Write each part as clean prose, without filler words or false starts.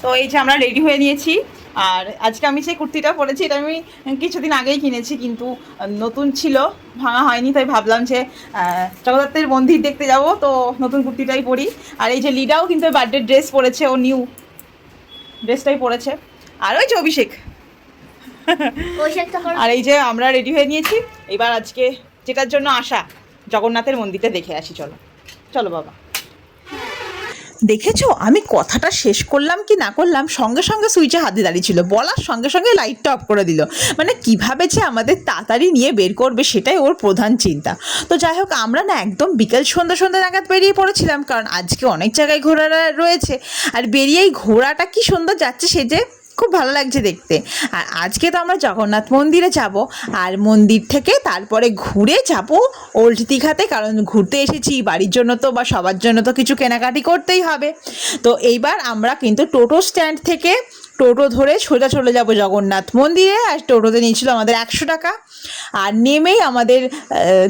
তো এই যে আমরা রেডি হয়ে নিয়েছি। আর আজকে আমি সেই কুর্তিটা পরেছি, এটা আমি কিছুদিন আগেই কিনেছি, কিন্তু নতুন ছিল, ভাঙা হয়নি, তাই ভাবলাম যে জগদ্ধাত্রীর মন্দির দেখতে যাব, তো নতুন কুর্তিটাই পরি। আর এই যে লিডাও কিন্তু বার্থডে ড্রেস পরেছে, ও নিউ ড্রেসটাই পরেছে। আর ওই যে অভিষেক। আর এই যে আমরা রেডি হয়ে নিয়েছি, এবার আজকে যেটার জন্য আসা, জগন্নাথের মন্দিরটা দেখে আসি। চলো চলো বাবা। দেখেছো আমি কথাটা শেষ করলাম কি না করলাম, সঙ্গে সঙ্গে সুইচে হাত দিয়ে দাঁড়িয়েছিল, বলার সঙ্গে সঙ্গে লাইটটা অফ করে দিল। মানে কিভাবে যে আমাদের তাড়াতাড়ি নিয়ে বের করবে সেটাই ওর প্রধান চিন্তা। তো যাই হোক, আমরা না একদম বিকেল সন্ধ্যা নাগাদ বেরিয়ে পড়েছিলাম, কারণ আজকে অনেক জায়গায় ঘোরা রয়েছে। আর বেরিয়েই ঘোড়াটা কি সুন্দর যাচ্ছে, সে যে খুব ভালো লাগছে দেখতে। আর আজকে তো আমরা জগন্নাথ মন্দিরে যাব, আর মন্দির থেকে তারপরে ঘুরে যাব ওল্ড দীঘাতে, কারণ ঘুরতে এসেছি বাড়ির জন্য তো বা সবার জন্য তো কিছু কেনাকাটি করতেই হবে। তো এইবার আমরা কিন্তু টোটো স্ট্যান্ড থেকে টোটো ধরে সোজা চলে যাব জগন্নাথ মন্দিরে। আর টোটোতে নিয়েছিল আমাদের 100 টাকা। আর নেমেই আমাদের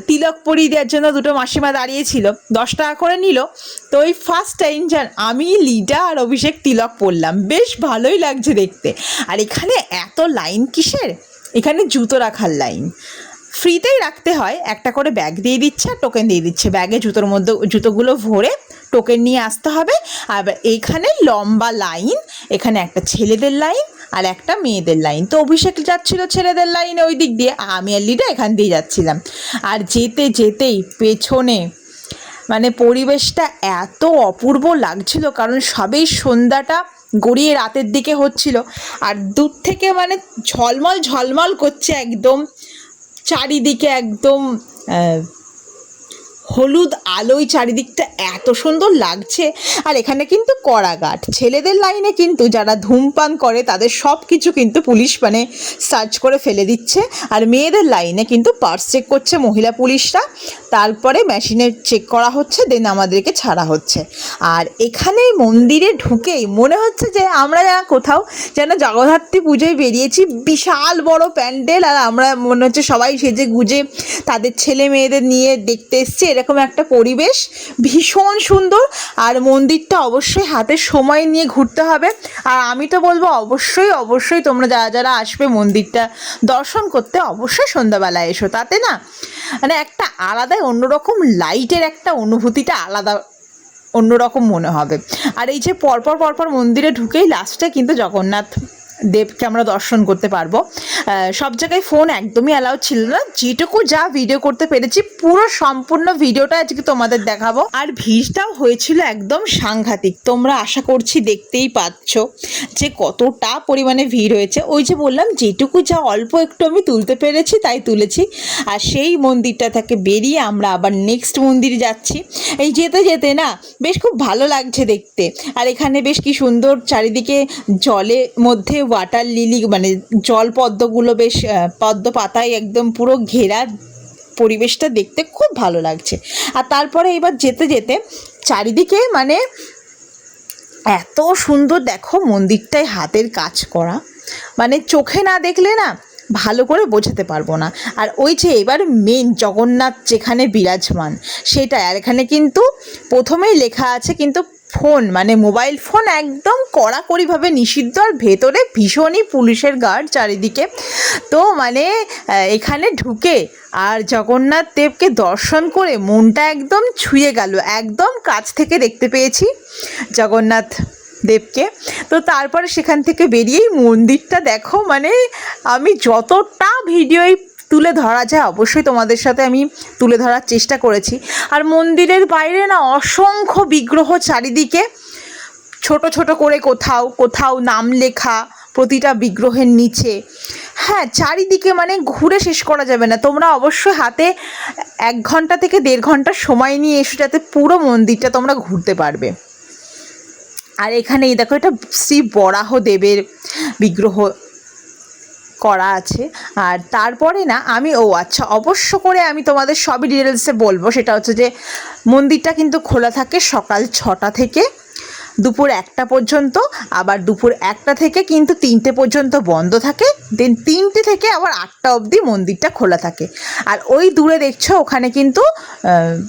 তিলক পরিয়ে দেওয়ার জন্য দুটো মাসিমা দাঁড়িয়েছিল, 10 টাকা করে নিল। তো ওই ফার্স্ট টাইম আমি, লিডা আর অভিষেক তিলক পরলাম, বেশ ভালোই লাগছে দেখতে। আর এখানে এত লাইন কিসের? এখানে জুতো রাখার লাইন, ফ্রিতেই রাখতে হয়, একটা করে ব্যাগ দিয়ে দিচ্ছে আর টোকেন দিয়ে দিচ্ছে, ব্যাগে জুতোর মধ্যে জুতোগুলো ভরে টোকেন নিয়ে আসতে হবে। আর এখানে লম্বা লাইন, এখানে একটা ছেলেদের লাইন আর একটা মেয়েদের লাইন। তো অভিষেক যাচ্ছিল ছেলেদের লাইনে ওই দিক দিয়ে, আমি আর লিডা এখান দিয়ে যাচ্ছিলাম। আর যেতে যেতেই পেছনে মানে পরিবেশটা এত অপূর্ব লাগছিল, কারণ সবেই সন্ধ্যাটা গড়িয়ে রাতের দিকে হচ্ছিল। আর দূর থেকে মানে ঝলমল ঝলমল করছে একদম চারিদিকে, একদম হলুদ আলোয় চারিদিকটা এত সুন্দর লাগছে। আর এখানে কিন্তু কড়াঘাট, ছেলেদের লাইনে কিন্তু যারা ধূমপান করে তাদের সব কিছু কিন্তু পুলিশ মানে সার্চ করে ফেলে দিচ্ছে। আর মেয়েদের লাইনে কিন্তু পার্স চেক করছে মহিলা পুলিশরা, তারপরে মেশিনে চেক করা হচ্ছে, দেন আমাদেরকে ছাড়া হচ্ছে। আর এখানে মন্দিরে ঢুকেই মনে হচ্ছে যে আমরা কোথাও যেন জগদ্ধাত্রী পুজোয় বেরিয়েছি, বিশাল বড় প্যান্ডেল, আর আমরা মনে হচ্ছে সবাই সেজে গুজে তাদের ছেলে মেয়েদের নিয়ে দেখতে এসছে, এরকম একটা পরিবেশ, ভীষণ সুন্দর। আর মন্দিরটা অবশ্যই হাতে সময় নিয়ে ঘুরতে হবে। আর আমি তো বলবো অবশ্যই অবশ্যই তোমরা যারা যারা আসবে মন্দিরটা দর্শন করতে, অবশ্যই সন্ধ্যাবেলায় এসো, তাতে না মানে একটা আলাদাই অন্যরকম লাইটের একটা অনুভূতিটা আলাদা অন্যরকম মনে হবে। আর এই যে পরপর পরপর মন্দিরে ঢুকেই লাস্টে কিন্তু জগন্নাথ দেবকে আমরা দর্শন করতে পারবো। সব জায়গায় ফোন একদমই অ্যালাউ ছিল না, যেটুকু যা ভিডিও করতে পেরেছি পুরো সম্পূর্ণ ভিডিওটা আজকে তোমাদের দেখাবো। আর ভিড়টাও হয়েছিল একদম সাংঘাতিক, তোমরা আশা করছি দেখতেই পাচ্ছ যে কতটা পরিমাণে ভিড় হয়েছে। ওই যে বললাম যেটুকু যা অল্প একটু আমি তুলতে পেরেছি তাই তুলেছি। আর সেই মন্দিরটা থেকে বেরিয়ে আমরা আবার নেক্সট মন্দিরে যাচ্ছি। এই যেতে যেতে না বেশ খুব ভালো লাগছে দেখতে। আর এখানে বেশ কি সুন্দর চারিদিকে জলের মধ্যে ওয়াটার লিলি মানে জল পদ্মগুলো বেশ পদ্ম পাতায় একদম পুরো ঘেরা, পরিবেশটা দেখতে খুব ভালো লাগছে। আর তারপরে এবার যেতে যেতে চারিদিকে মানে এত সুন্দর, দেখো মন্দিরটায় হাতের কাজ করা, মানে চোখে না দেখলে না ভালো করে বোঝাতে পারবো না। আর ওই যে এবার মেন জগন্নাথ যেখানে বিরাজমান সেটা, আর এখানে কিন্তু প্রথমেই লেখা আছে কিন্তু ফোন মানে মোবাইল ফোন একদম কড়াকড়িভাবে নিষিদ্ধ, আর ভেতরে ভীষণই পুলিশের গার্ড চারিদিকে। তো মানে এখানে ঢুকে আর জগন্নাথ দেবকে দর্শন করে মনটা একদম ছুঁয়ে গেল, একদম কাছ থেকে দেখতে পেয়েছি জগন্নাথ দেবকে। তো তারপরে সেখান থেকে বেরিয়েই মন্দিরটা দেখো, মানে আমি যতটা ভিডিওই তুলে ধরা যায় অবশ্যই তোমাদের সাথে আমি তুলে ধরার চেষ্টা করেছি। আর মন্দিরের বাইরে না অসংখ্য বিগ্রহ চারিদিকে, ছোট ছোট করে কোথাও কোথাও নাম লেখা প্রতিটা বিগ্রহের নিচে। হ্যাঁ, চারিদিকে মানে ঘুরে শেষ করা যাবে না, তোমরা অবশ্যই হাতে 1 ঘন্টা থেকে 1.5 ঘন্টা সময় নিয়ে এসো, যাতে পুরো মন্দিরটা তোমরা ঘুরতে পারবে। আর এখানে এই দেখো, এটা শ্রী বরাহ দেবের বিগ্রহ করা আছে। আর তারপরে না আমি আচ্ছা অবশ্য করে আমি তোমাদের সবই ডিটেলসে বলবো, সেটা হচ্ছে যে মন্দিরটা কিন্তু খোলা থাকে সকাল 6টা থেকে দুপুর 1টা পর্যন্ত, আবার দুপুর 1টা থেকে কিন্তু 3টে পর্যন্ত বন্ধ থাকে, দেন 3টে থেকে আবার 8টা অবধি মন্দিরটা খোলা থাকে। আর ওই দূরে দেখছো ওখানে কিন্তু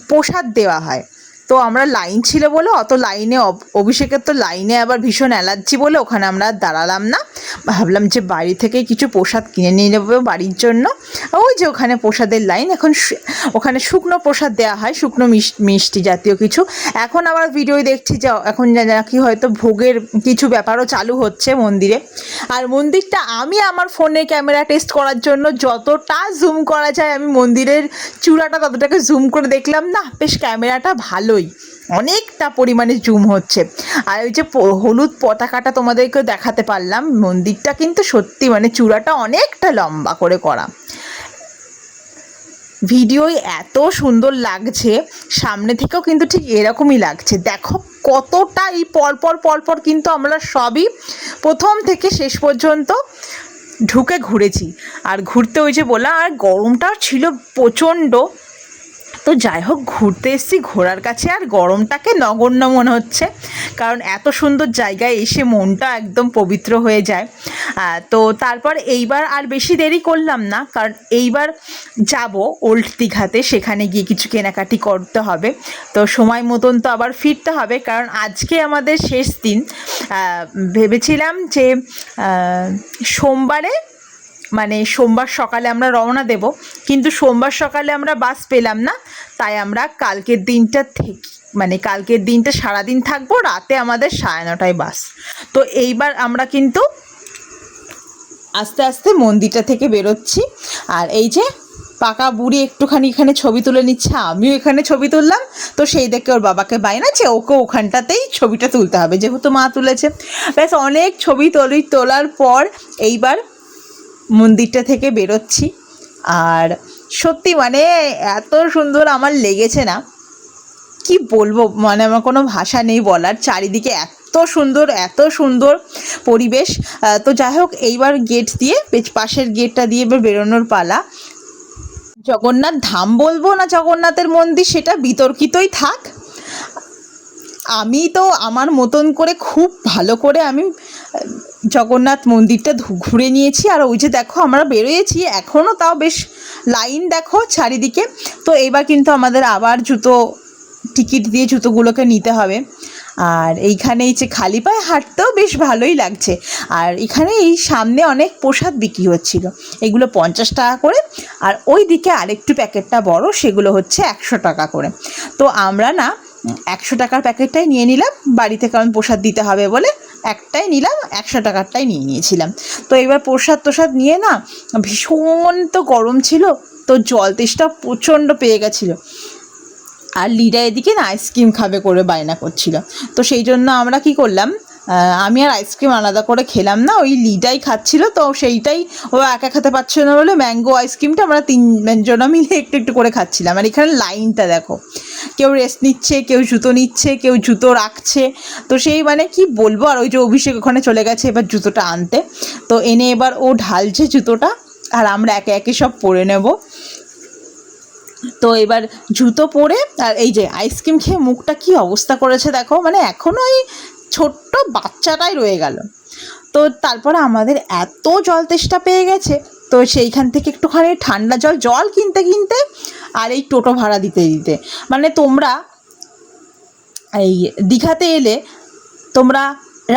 প্রসাদ দেওয়া হয়। তো আমরা লাইন ছিল বলে অত লাইনে, অভিষেকের তো লাইনে আবার ভীষণ অ্যালার্জি বলে ওখানে আমরা দাঁড়ালাম না। ভাবলাম যে বাড়ি থেকে কিছু প্রসাদ কিনে নিয়ে নেবো বাড়ির জন্য। ওই যে ওখানে প্রসাদের লাইন, এখন ওখানে শুকনো প্রসাদ দেওয়া হয়, শুকনো মিষ্টি জাতীয় কিছু। এখন আবার ভিডিও দেখছি যে এখন নাকি হয়তো ভোগের কিছু ব্যাপারও চালু হচ্ছে মন্দিরে। আর মন্দিরটা আমি আমার ফোনে ক্যামেরা টেস্ট করার জন্য যতটা জুম করা যায় আমি মন্দিরের চূড়াটা ততটাকে জুম করে দেখলাম, না বেশ ক্যামেরাটা ভালোই, অনেকটা পরিমাণে জুম হচ্ছে। আর ওই যে হলুদ পতাকাটা তোমাদেরকে দেখাতে পারলাম, মন্দিরটা কিন্তু সত্যি মানে চূড়াটা অনেকটা লম্বা করে করা। ভিডিওয় এত সুন্দর লাগছে, সামনে থেকেও কিন্তু ঠিক এরকমই লাগছে। দেখো কতটা এই পরপর কিন্তু আমরা সবই প্রথম থেকে শেষ পর্যন্ত ঢুকে ঘুরেছি। আর ঘুরতে ওই যে বললাম, আর গরমটাও ছিল প্রচণ্ড। তো যাই হোক, ঘুরতে এসেছি, ঘোরার কাছে আর গরমটাকে নগণ্য মনে হচ্ছে, কারণ এত সুন্দর জায়গায় এসে মনটা একদম পবিত্র হয়ে যায়। তো তারপর এইবার আর বেশি দেরি করলাম না, কারণ এইবার যাব ওল্ড দীঘাতে, সেখানে গিয়ে কিছু কেনাকাটি করতে হবে। তো সময় মতন তো আবার ফিরতে হবে, কারণ আজকে আমাদের শেষ দিন। ভেবেছিলাম যে সোমবারে মানে সোমবার সকালে আমরা রওনা দেব, কিন্তু সোমবার সকালে আমরা বাস পেলাম না, তাই আমরা কালকের দিনটা সারাদিন থাকবো, রাতে আমাদের 9:30টায় বাস। তো এইবার আমরা কিন্তু আস্তে আস্তে মন্দিরটা থেকে বেরোচ্ছি। আর এই যে পাকা বুড়ি একটুখানি এখানে ছবি তুলে নিচ্ছে, আমিও এখানে ছবি তুললাম। তো সেই দেখে ওর বাবাকে বায়না যে ওকে ওখানটাতেই ছবিটা তুলতে হবে, যেহেতু মা তুলেছে। ব্যাস অনেক ছবি তোলার পর এইবার মন্দিরটা থেকে বেরোচ্ছি। আর সত্যি মানে এত সুন্দর আমার লেগেছে না, কি বলবো, মানে আমার কোনো ভাষা নেই বলার। চারিদিকে এত সুন্দর পরিবেশ। তো যাই হোক, এইবার গেট দিয়ে, পাশের গেটটা দিয়ে এবার বেরোনোর পালা। জগন্নাথ ধাম বলবো না জগন্নাথের মন্দির, সেটা বিতর্কিতই থাক। আমি তো আমার মতন করে খুব ভালো করে আমি জগন্নাথ মন্দিরটা ঘুরে নিয়েছি। আর ওই যে দেখো আমরা বেরোয়েছি, এখনও তাও বেশ লাইন দেখো চারিদিকে। তো এইবার কিন্তু আমাদের আবার টিকিট দিয়ে জুতোগুলোকে নিতে হবে। আর এইখানে এই যে খালি পায়ে হাঁটতেও বেশ ভালোই লাগছে। আর এখানে এই সামনে অনেক প্রসাদ বিক্রি হচ্ছিল, এগুলো 50 টাকা করে। আর ওই দিকে আরেকটু প্যাকেটটা বড়, সেগুলো হচ্ছে 100 টাকা করে। তো আমরা না 100 টাকার প্যাকেটটাই নিয়ে নিলাম বাড়িতে, কারণ প্রসাদ দিতে হবে বলে একটাই নিলাম, 100 টাকারটাই নিয়ে নিয়েছিলাম। তো এবার প্রসাদ নিয়ে না, ভীষণ তো গরম ছিল, তো জল তেষ্টা প্রচণ্ড পেয়ে গেছিলো। আর লিডা এদিকে না আইসক্রিম খাবে করে বায়না করছিল। তো সেই জন্য আমরা কি করলাম, আমি আর আইসক্রিম আলাদা করে খেলাম না, ওই লিডাই খাচ্ছিল। তো সেইটাই ও একা খেতে পারছিল না বলে ম্যাঙ্গো আইসক্রিমটা আমরা 3 জনা মিলে একটু করে খাচ্ছিলাম। আর এখানে লাইনটা দেখো, কেউ রেস্ট নিচ্ছে, কেউ জুতো নিচ্ছে, কেউ জুতো রাখছে। তো সেই মানে কি বলবো। আর ওই যে অভিষেক ওখানে চলে গেছে এবার জুতোটা আনতে। তো এনে এবার ও ঢালছে জুতোটা, আর আমরা একে একে সব পরে নেব। তো এবার জুতো পরে, আর এই যে আইসক্রিম খেয়ে মুখটা কি অবস্থা করেছে দেখো, মানে এখনও ওই ছোট্ট বাচ্চাটাই রয়ে গেল। তো তারপরে আমাদের এত জল তেষ্টা পেয়ে গেছে, তো সেইখান থেকে একটুখানি ঠান্ডা জল কিনতে আর এই টোটো ভাড়া দিতে মানে তোমরা এই দীঘাতে এলে তোমরা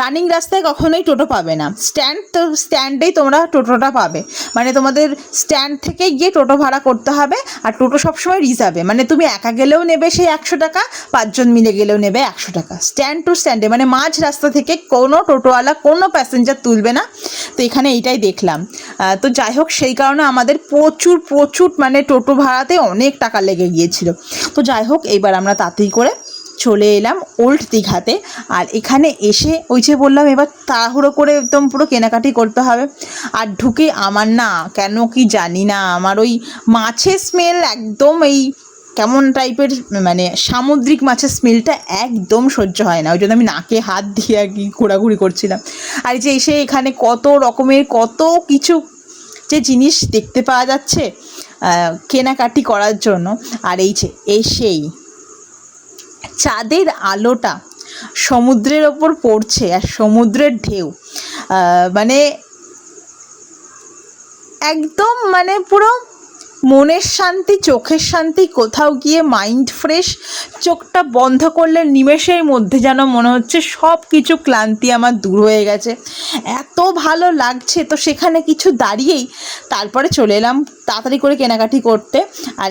রানিং রাস্তায় কখনোই টোটো পাবে না, স্ট্যান্ডেই তোমরা টোটোটা পাবে। মানে তোমাদের স্ট্যান্ড থেকে গিয়ে টোটো ভাড়া করতে হবে। আর টোটো সবসময় রিজার্ভে, মানে তুমি একা গেলেও নেবে সেই 100 টাকা, 5 জন মিলে গেলেও নেবে 100 টাকা। স্ট্যান্ড টু স্ট্যান্ডে, মানে মাঝ রাস্তা থেকে কোনো টোটোওয়ালা কোনো প্যাসেঞ্জার তুলবে না। তো এখানে এইটাই দেখলাম। তো যাই হোক, সেই কারণে আমাদের প্রচুর মানে টোটো ভাড়াতে অনেক টাকা লেগে গিয়েছিল। তো যাই হোক, এইবার আমরা তাড়াতাড়ি করে চলে এলাম ওল্ড দীঘাতে। আর এখানে এসে ওই যে বললাম, এবার তাড়াহুড়ো করে একদম পুরো কেনাকাটি করতে হবে। আর ঢুকে আমার না কেন কি জানি না, আমার ওই মাছের স্মেল একদম এই কেমন টাইপের, মানে সামুদ্রিক মাছের স্মেলটা একদম সহ্য হয় না। ওই জন্য আমি নাকে হাত দিয়ে আর কি ঘোরাঘুরি করছিলাম। আর যে এসে এখানে কত রকমের কত কিছু যে জিনিস দেখতে পাওয়া যাচ্ছে কেনাকাটি করার জন্য। আর এই যে এসেই চাঁদের আলোটা সমুদ্রের ওপর পড়ছে, আর সমুদ্রের ঢেউ মানে একদম মানে পুরো মনের শান্তি, চোখের শান্তি, কোথাও গিয়ে মাইন্ড ফ্রেশ, চোখটা বন্ধ করলে নিমেষের মধ্যে যেন মনে হচ্ছে সব কিছু ক্লান্তি আমার দূর হয়ে গেছে, এত ভালো লাগছে। তো সেখানে কিছু দাঁড়িয়েই তারপরে চলে এলাম তাড়াতাড়ি করে কেনাকাটি করতে। আর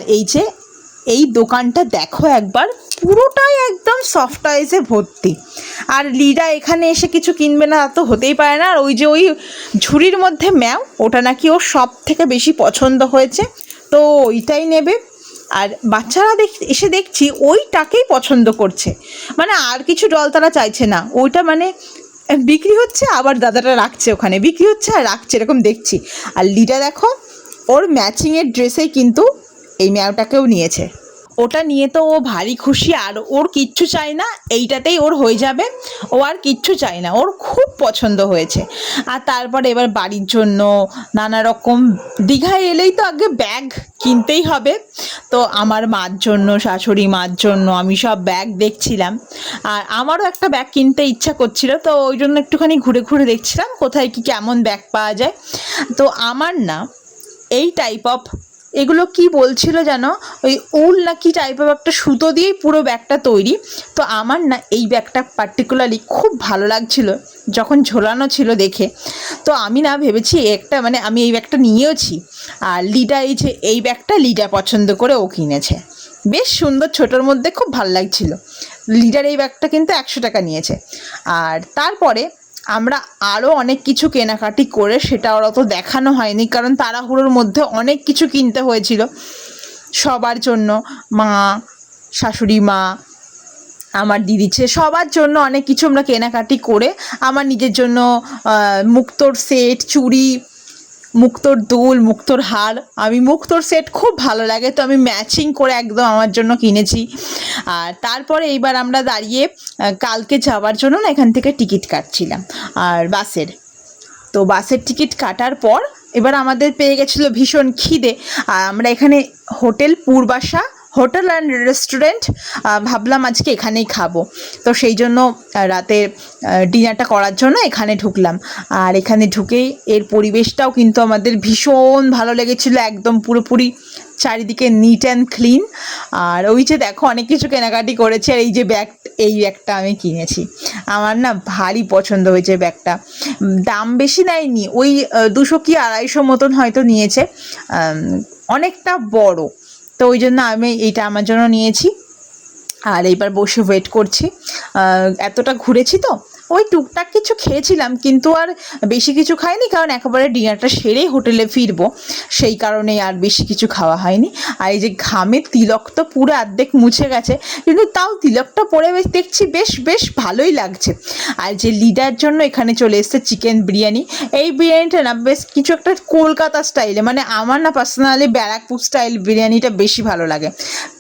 এই দোকানটা দেখো একবার, পুরোটাই একদম সফট টয়েসে ভর্তি। আর লিডা এখানে এসে কিছু কিনবে না তা তো হতেই পারে না। আর ওই ঝুড়ির মধ্যে ম্যাও, ওটা নাকি ওর সব থেকে বেশি পছন্দ হয়েছে, তো ওইটাই নেবে। আর বাচ্চারা এসে দেখছি ওইটাকেই পছন্দ করছে, মানে আর কিছু ডল তারা চাইছে না। ওইটা মানে বিক্রি হচ্ছে, আবার দাদাটা রাখছে, ওখানে বিক্রি হচ্ছে আর রাখছে, এরকম দেখছি। আর লিডা দেখো ওর ম্যাচিংয়ের ড্রেসেই কিন্তু এই ম্যাওটাকেও নিয়েছে। ওটা নিয়ে তো ও ভারী খুশি, আর ওর কিচ্ছু চাই না, এইটাতেই ওর হয়ে যাবে, ও আর কিচ্ছু চাই না, ওর খুব পছন্দ হয়েছে। আর তারপরে এবার বাড়ির জন্য নানা রকম, দীঘায় এলেই তো আগে ব্যাগ কিনতেই হবে, তো আমার মার জন্য, শাশুড়ি মার জন্য আমি সব ব্যাগ দেখছিলাম। আর আমারও একটা ব্যাগ কিনতে ইচ্ছা করছিল, তো ওই জন্য একটুখানি ঘুরে ঘুরে দেখছিলাম কোথায় কি কেমন ব্যাগ পাওয়া যায়। তো আমার না এই টাইপ অফ, এগুলো কি বলছিল যেন, ওই উল না কি টাইপের একটা সুতো দিয়েই পুরো ব্যাগটা তৈরি। তো আমার না এই ব্যাগটা পার্টিকুলারলি খুব ভালো লাগছিল যখন ঝোলানো ছিল দেখে। তো আমি না ভেবেছি একটা, মানে আমি এই ব্যাগটা নিয়েওছি। আর লিডা এই ব্যাগটা লিডা পছন্দ করে ও কিনেছে, বেশ সুন্দর, ছোটোর মধ্যে খুব ভালো লাগছিল। লিডার এই ব্যাগটা কিন্তু 100 টাকা নিয়েছে। আর তারপরে আমরা আরও অনেক কিছু কেনাকাটি করে, সেটা ওরা তো দেখানো হয়নি কারণ তাড়াহুড়োর মধ্যে অনেক কিছু কিনতে হয়েছিল সবার জন্য, মা, শাশুড়ি মা, আমার দিদি ছে, সবার জন্য অনেক কিছু আমরা কেনাকাটি করে, আমার নিজের জন্য মুক্তোর সেট, চুড়ি, মুক্তোর দুল, মুক্তোর হার, আমি মুক্তোর সেট খুব ভালো লাগে, তো আমি ম্যাচিং করে একদম আমার জন্য কিনেছি। আর তারপরে এইবার আমরা দাঁড়িয়ে কালকে যাওয়ার জন্য না এখান থেকে টিকিট কাটছিলাম, আর তো বাসের টিকিট কাটার পর এবার আমাদের পেয়ে গেছিলো ভীষণ খিদে। আর আমরা এখানে hotel Purbasha hotel and restaurant ভাবলাম আজকে এখানেই খাবো, তো সেই জন্য রাতের ডিনারটা করার জন্য এখানে ঢুকলাম। আর এখানে ঢুকেই এর পরিবেশটাও কিন্তু আমাদের ভীষণ ভালো লেগেছিলো, একদম পুরোপুরি চারিদিকে নিট অ্যান্ড ক্লিন। আর ওই যে দেখো অনেক কিছু কেনাকাটি করেছে। আর এই ব্যাগটা আমি কিনেছি, আমার না ভারী পছন্দ হয়েছে ব্যাগটা। দাম বেশি নেয়নি, ওই 200 কি 250 মতন হয়তো নিয়েছে, অনেকটা বড়, তো ওই জন্য আমি এইটা আমার জন্য নিয়েছি। আর এইবার বসে ওয়েট করছি, এতটা ঘুরেছি তো ওই টুকটাক কিছু খেয়েছিলাম, কিন্তু আর বেশি কিছু খাইনি, কারণ একেবারে ডিনারটা সেরেই হোটেলে ফিরবো, সেই কারণেই আর বেশি কিছু খাওয়া হয়নি। আর এই যে ঘামের তিলক তো পুরো অর্ধেক মুছে গেছে, কিন্তু তাও তিলকটা পরে দেখছি বেশ ভালোই লাগছে। আর যে লিডার জন্য এখানে চলে এসছে চিকেন বিরিয়ানি, এই বিরিয়ানিটা না বেশ কিছু একটা কলকাতা স্টাইলে, মানে আমার না পার্সোনালি ব্যারাকপুর স্টাইল বিরিয়ানিটা বেশি ভালো লাগে,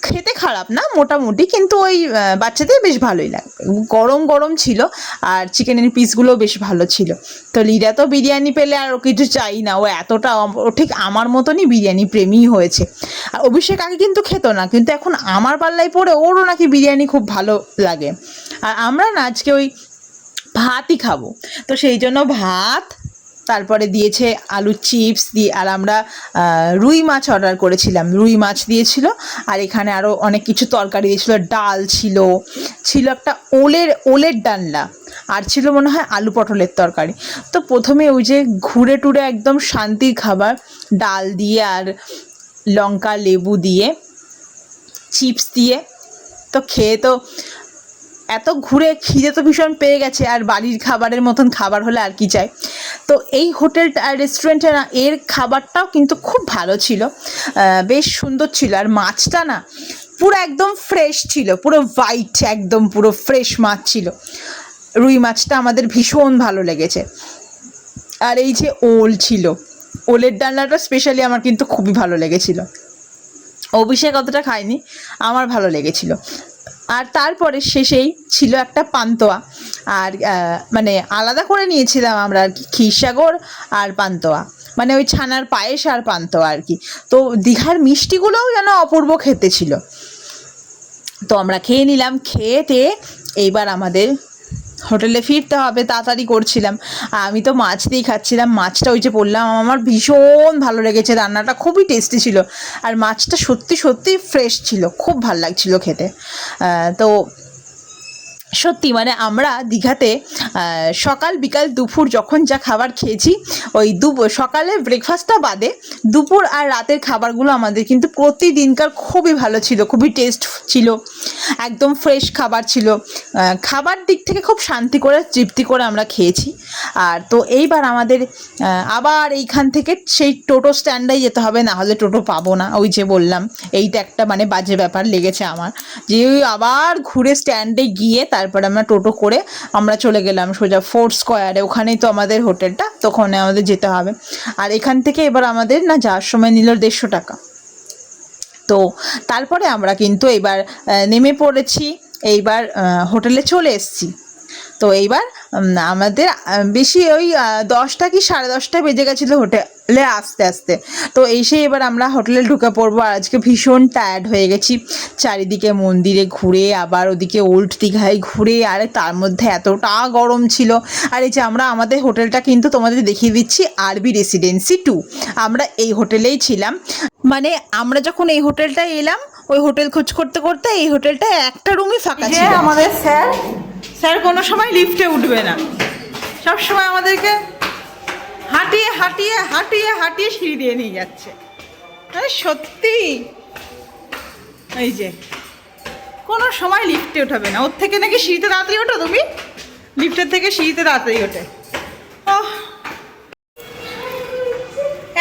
খেতে খারাপ না মোটামুটি, কিন্তু ওই বাচ্চাদের বেশ ভালোই লাগে, গরম গরম ছিল, আর চিকেনের পিসগুলোও বেশ ভালো ছিল। তো লিডা তো বিরিয়ানি পেলে আর ও কিছু চাই না, ও ঠিক আমার মতনই বিরিয়ানি প্রেমী হয়েছে। আর অভিষেক আগে কিন্তু খেত না, কিন্তু এখন আমার পাল্লায় পড়ে ওরও নাকি বিরিয়ানি খুব ভালো লাগে। আর আমরা না আজকে ওই ভাতই খাবো, তো সেই জন্য ভাত, তারপরে দিয়েছে আলুর চিপস দিয়ে, আর আমরা রুই মাছ অর্ডার করেছিলাম, রুই মাছ দিয়েছিল। আর এখানে আরও অনেক কিছু তরকারি দিয়েছিল, ডাল ছিল একটা ওলের ডালনা, আর ছিল মনে হয় আলু পটলের তরকারি। তো প্রথমে ওই যে ঘুরে টুরে একদম শান্তির খাবার, ডাল দিয়ে আর লঙ্কা লেবু দিয়ে চিপস দিয়ে, তো খেয়ে তো এত ঘুরে খিদে তো ভীষণ পেয়ে গেছে, আর বাড়ির খাবারের মতন খাবার হলে আর কি চাই। তো এই হোটেল আর রেস্টুরেন্টে না এর খাবারটাও কিন্তু খুব ভালো ছিল, বেশ সুন্দর ছিল। আর মাছটা না পুরো একদম ফ্রেশ ছিল, পুরো হোয়াইট, একদম পুরো ফ্রেশ মাছ ছিল। রুই মাছটা আমাদের ভীষণ ভালো লেগেছে। আর এই যে ছিল, ওলের ডালনাটা স্পেশালি আমার কিন্তু খুবই ভালো লেগেছিল, অভিষেক অতটা খায়নি, আমার ভালো লেগেছিল। আর তারপরে শেষেই ছিল একটা পান্তুয়া, আর মানে আলাদা করে নিয়েছিলাম আমরা আর কি, ক্ষীরসাগর আর পান্তুয়া, মানে ওই ছানার পায়েস আর পান্তুয়া আর কি। তো দীঘার মিষ্টিগুলোও যেন অপূর্ব খেতে ছিল। তো আমরা খেয়ে নিলাম, খেয়ে এইবার আমাদের হোটেলে ফিরতে হবে, তাড়াতাড়ি করছিলাম। আর আমি তো মাছ দিয়েই খাচ্ছিলাম। মাছটা ওই যে বললাম আমার ভীষণ ভালো লেগেছে, রান্নাটা খুবই টেস্টি ছিল। আর মাছটা সত্যি সত্যি ফ্রেশ ছিল, খুব ভালো লাগছিল খেতে। তো সত্যি মানে আমরা দীঘাতে সকাল বিকাল দুপুর যখন যা খাবার খেয়েছি, ওই সকালের ব্রেকফাস্টটা বাদে দুপুর আর রাতের খাবারগুলো আমাদের কিন্তু প্রতিদিনকার খুবই ভালো ছিল, খুবই টেস্ট ছিল, একদম ফ্রেশ খাবার ছিল। খাবার দিক থেকে খুব শান্তি করে তৃপ্তি করে আমরা খেয়েছি। আর তো এইবার আমাদের আবার এইখান থেকে সেই টোটো স্ট্যান্ডেই যেতে হবে, না হলে টোটো পাবো না। ওই যে বললাম এইটা একটা মানে বাজে ব্যাপার লেগেছে আমার, যে আবার ঘুরে স্ট্যান্ডে গিয়ে তারপরে আমরা টোটো করে আমরা চলে গেলাম সোজা ফোর্ট স্কোয়ারে। ওখানেই তো আমাদের হোটেলটা, তো ওখানে আমাদের যেতে হবে। আর এখান থেকে এবার আমাদের না যাওয়ার সময় নিল 150 টাকা। তো তারপরে আমরা কিন্তু এবার নেমে পড়েছি, এইবার হোটেলে চলে এসেছি। তো এইবার আমাদের বেশি ওই 10টা কি 10:30 বেজে গেছিলো হোটেলে আসতে আসতে। তো এসে এবার আমরা হোটেলে ঢুকে পড়বো। আর আজকে ভীষণ টায়ার্ড হয়ে গেছি, চারিদিকে মন্দিরে ঘুরে আবার ওদিকে ওল্ড দীঘায় ঘুরে, আর তার মধ্যে এতটা গরম ছিল। আর এই যে আমরা আমাদের হোটেলটা কিন্তু তোমাদের দেখিয়ে দিচ্ছি, আরবি রেসিডেন্সি 2। আমরা এই হোটেলেই ছিলাম। মানে আমরা যখন এই হোটেলটায় এলাম, ওই হোটেল খোঁজ করতে করতে এই হোটেলটায় একটা রুমই ফাঁকা ছিল। আমাদের স্যার কোনো সময় লিফটে উঠবে না, সব সময় আমাদেরকে হাঁটিয়ে হাঁটিয়ে হাঁটিয়ে হাঁটিয়ে সিঁড়ি দিয়ে নিয়ে যাচ্ছে। আরে সত্যি, এই যে কোনো সময় লিফটে উঠাবে না। ওর থেকে নাকি সিঁড়িতে তাড়াতাড়ি ওঠো তুমি, লিফটের থেকে সিঁড়িতে তাড়াতাড়ি ওঠে।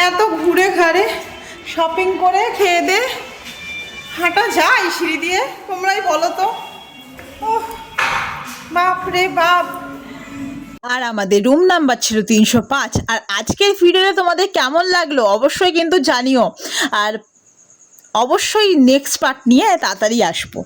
এত ঘুরে ঘাড়ে শপিং করে খেয়ে দে হাঁটা যায় সিঁড়ি দিয়ে? তোমরাই বলো তো। বাপ রে বাপ। আর আমাদের রুম নাম্বার ছিল 305। আর আজকের ভিডিওটা তোমাদের কেমন লাগলো অবশ্যই কিন্তু জানিও। আর অবশ্যই নেক্সট পার্ট নিয়ে তাড়াতাড়ি আসবো।